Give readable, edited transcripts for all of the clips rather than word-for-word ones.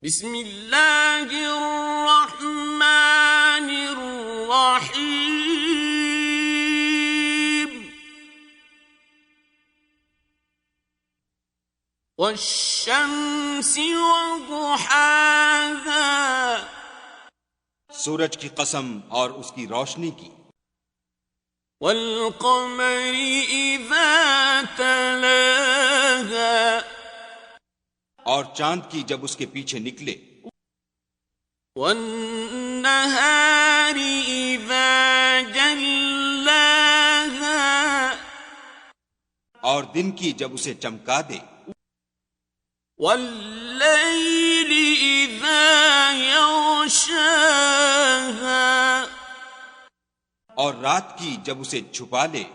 بسم اللہ الرحمن الرحیم والشمس وضحاها سورج کی قسم اور اس کی روشنی کی، والقمر اذا تلاها اور چاند کی جب اس کے پیچھے نکلے، والنہار اذا جلاها اور دن کی جب اسے چمکا دے، واللیل اذا یغشاها اور رات کی جب اسے چھپا لے،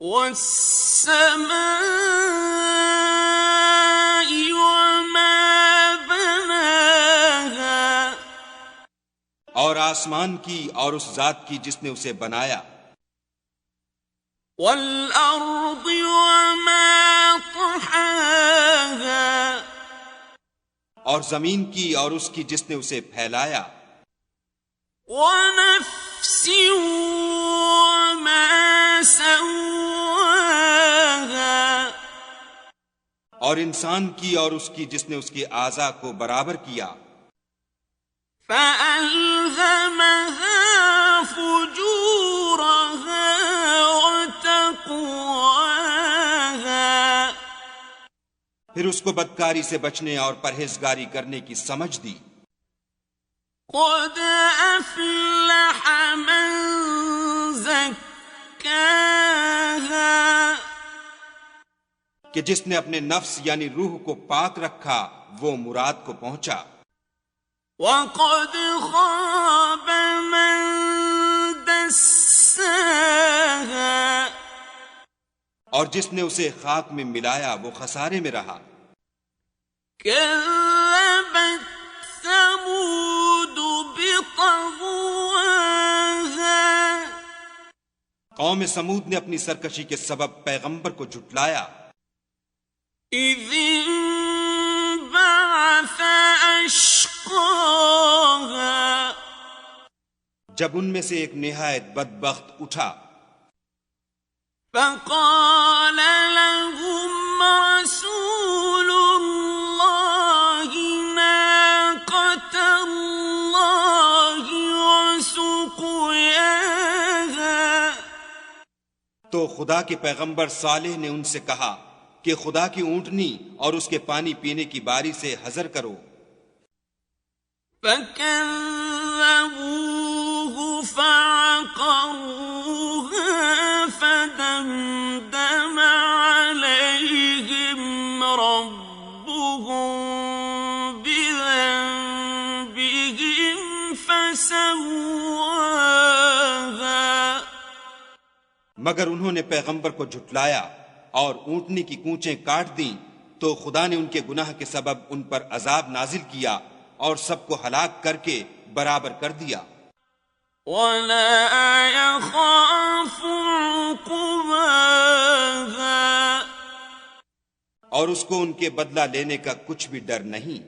والسماء وما بناها اور آسمان کی اور اس ذات کی جس نے اسے بنایا، والارض وما طحاها اور زمین کی اور اس کی جس نے اسے پھیلایا، ونفس وما سواها اور انسان کی اور اس کی جس نے اس کے اعضاء کو برابر کیا، فألهمها فجورها وتقواها پھر اس کو بدکاری سے بچنے اور پرہیزگاری کرنے کی سمجھ دی، قد أفلح من زكاها کہ جس نے اپنے نفس یعنی روح کو پاک رکھا وہ مراد کو پہنچا، وقد خاب من دساها اور جس نے اسے خاک میں ملایا وہ خسارے میں رہا، كذبت ثمود بطغواها قوم سمود نے اپنی سرکشی کے سبب پیغمبر کو جھٹلایا، إذ انبعث أشقاها جب ان میں سے ایک نہایت بدبخت اٹھا، فقال لهم رسول الله ناقة الله وسقياها تو خدا کے پیغمبر صالح نے ان سے کہا کہ خدا کی اونٹنی اور اس کے پانی پینے کی باری سے حذر کرو، فكذبوه فعقروها فدمدم عليهم ربهم بذنبهم فسواها مگر انہوں نے پیغمبر کو جھٹلایا اور اونٹنی کی کونچیں کاٹ دیں تو خدا نے ان کے گناہ کے سبب ان پر عذاب نازل کیا اور سب کو ہلاک کر کے برابر کر دیا، ولا يخاف عقباها اور اس کو ان کے بدلہ لینے کا کچھ بھی ڈر نہیں۔